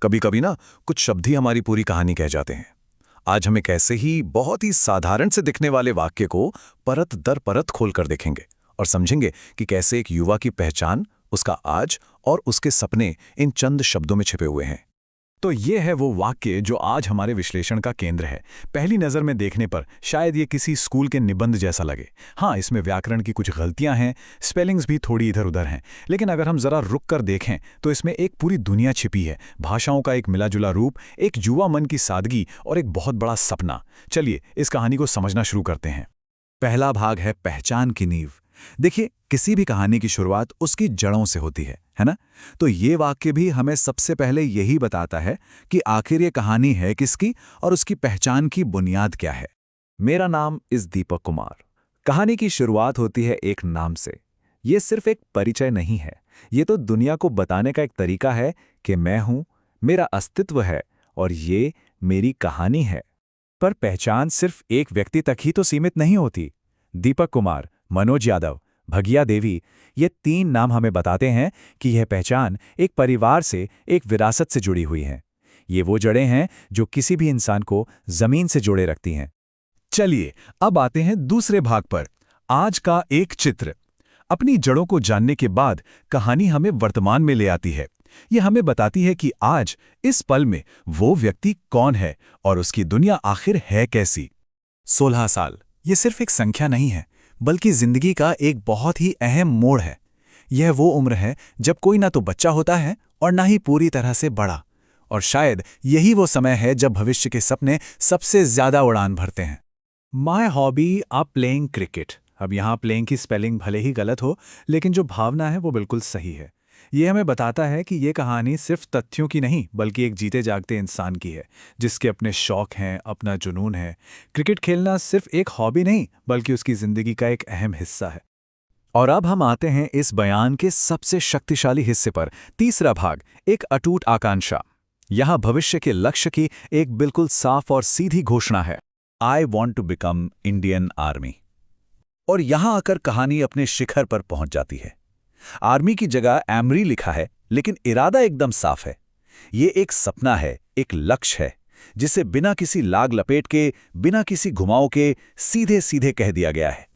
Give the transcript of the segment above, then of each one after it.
कभी कभी ना कुछ शब्द ही हमारी पूरी कहानी कह जाते हैं। आज हम एक ऐसे ही बहुत ही साधारण से दिखने वाले वाक्य को परत दर परत खोल कर देखेंगे और समझेंगे कि कैसे एक युवा की पहचान, उसका आज और उसके सपने इन चंद शब्दों में छिपे हुए हैं। तो ये है वो वाक्य जो आज हमारे विश्लेषण का केंद्र है। पहली नज़र में देखने पर शायद ये किसी स्कूल के निबंध जैसा लगे। हाँ, इसमें व्याकरण की कुछ गलतियां हैं, स्पेलिंग्स भी थोड़ी इधर उधर हैं, लेकिन अगर हम ज़रा रुक कर देखें तो इसमें एक पूरी दुनिया छिपी है, भाषाओं का एक मिला-जुला रूप, एक युवा मन की सादगी और एक बहुत बड़ा सपना। चलिए इस कहानी को समझना शुरू करते हैं। पहला भाग है पहचान की नींव। देखिए, किसी भी कहानी की शुरुआत उसकी जड़ों से होती है ना? तो ये वाक्य भी हमें सबसे पहले यही बताता है कि आखिर ये कहानी है किसकी और उसकी पहचान की बुनियाद क्या है। मेरा नाम इस दीपक कुमार। कहानी की शुरुआत होती है एक नाम से। ये सिर्फ एक परिचय नहीं है, ये तो दुनिया को बताने का एक तरीका है कि मैं हूं, मेरा अस्तित्व है और ये मेरी कहानी है। पर पहचान सिर्फ एक व्यक्ति तक ही तो सीमित नहीं होती। दीपक कुमार, मनोज यादव, भगिया देवी, ये तीन नाम हमें बताते हैं कि यह पहचान एक परिवार से, एक विरासत से जुड़ी हुई है। ये वो जड़ें हैं जो किसी भी इंसान को जमीन से जोड़े रखती हैं। चलिए अब आते हैं दूसरे भाग पर, आज का एक चित्र। अपनी जड़ों को जानने के बाद कहानी हमें वर्तमान में ले आती है। यह हमें बताती है कि आज इस पल में वो व्यक्ति कौन है और उसकी दुनिया आखिर है कैसी। 16 साल, ये सिर्फ एक संख्या नहीं है, बल्कि जिंदगी का एक बहुत ही अहम मोड़ है। यह वो उम्र है जब कोई ना तो बच्चा होता है और ना ही पूरी तरह से बड़ा। और शायद यही वो समय है जब भविष्य के सपने सबसे ज्यादा उड़ान भरते हैं। My hobby are playing cricket. अब यहाँ प्लेइंग की स्पेलिंग भले ही गलत हो, लेकिन जो भावना है वो बिल्कुल सही है। ये हमें बताता है कि ये कहानी सिर्फ तथ्यों की नहीं, बल्कि एक जीते जागते इंसान की है, जिसके अपने शौक हैं, अपना जुनून है। क्रिकेट खेलना सिर्फ एक हॉबी नहीं, बल्कि उसकी जिंदगी का एक अहम हिस्सा है। और अब हम आते हैं इस बयान के सबसे शक्तिशाली हिस्से पर, तीसरा भाग, एक अटूट आकांक्षा। यहाँ भविष्य के लक्ष्य की एक बिल्कुल साफ और सीधी घोषणा है, I want to become Indian army. और यहाँ आकर कहानी अपने शिखर पर पहुंच जाती है। आर्मी की जगह एमरी लिखा है, लेकिन इरादा एकदम साफ है। ये एक सपना है, एक लक्ष्य है, जिसे बिना किसी लाग लपेट के, बिना किसी घुमाव के सीधे सीधे कह दिया गया है।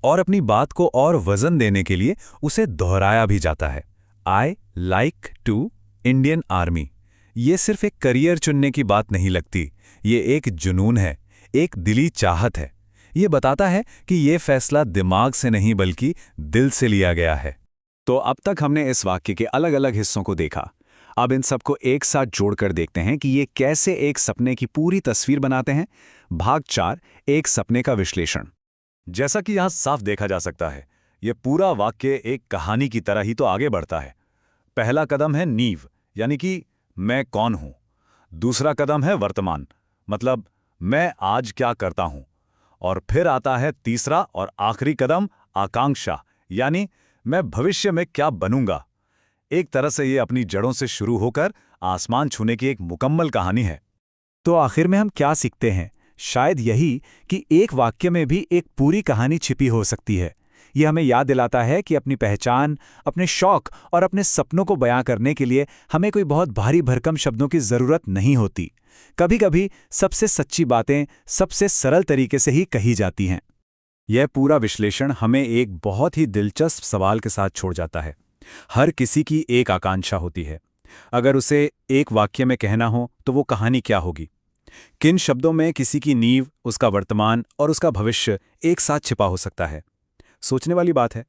और अपनी बात को और वजन देने के लिए उसे दोहराया भी जाता है, I like to Indian army. ये सिर्फ एक करियर चुनने की बात नहीं लगती, ये एक जुनून है, एक दिली चाहत है। ये बताता है कि ये फैसला दिमाग से नहीं बल्कि दिल से लिया गया है। तो अब तक हमने इस वाक्य के अलग अलग हिस्सों को देखा। अब इन सबको एक साथ जोड़कर देखते हैं कि ये कैसे एक सपने की पूरी तस्वीर बनाते हैं। भाग 4, एक सपने का विश्लेषण। जैसा कि यहां साफ देखा जा सकता है, यह पूरा वाक्य एक कहानी की तरह ही तो आगे बढ़ता है। पहला कदम है नींव, यानी कि मैं कौन हूं। दूसरा कदम है वर्तमान, मतलब मैं आज क्या करता हूं। और फिर आता है तीसरा और आखिरी कदम, आकांक्षा, यानी मैं भविष्य में क्या बनूंगा। एक तरह से ये अपनी जड़ों से शुरू होकर आसमान छूने की एक मुकम्मल कहानी है। तो आखिर में हम क्या सीखते हैं? शायद यही कि एक वाक्य में भी एक पूरी कहानी छिपी हो सकती है। यह हमें याद दिलाता है कि अपनी पहचान, अपने शौक और अपने सपनों को बयां करने के लिए हमें कोई बहुत भारी भरकम शब्दों की जरूरत नहीं होती। कभी-कभी सबसे सच्ची बातें सबसे सरल तरीके से ही कही जाती हैं। यह पूरा विश्लेषण हमें एक बहुत ही दिलचस्प सवाल के साथ छोड़ जाता है। हर किसी की एक आकांक्षा होती है। अगर उसे एक वाक्य में कहना हो तो वो कहानी क्या होगी? किन शब्दों में किसी की नींव, उसका वर्तमान और उसका भविष्य एक साथ छिपा हो सकता है? सोचने वाली बात है।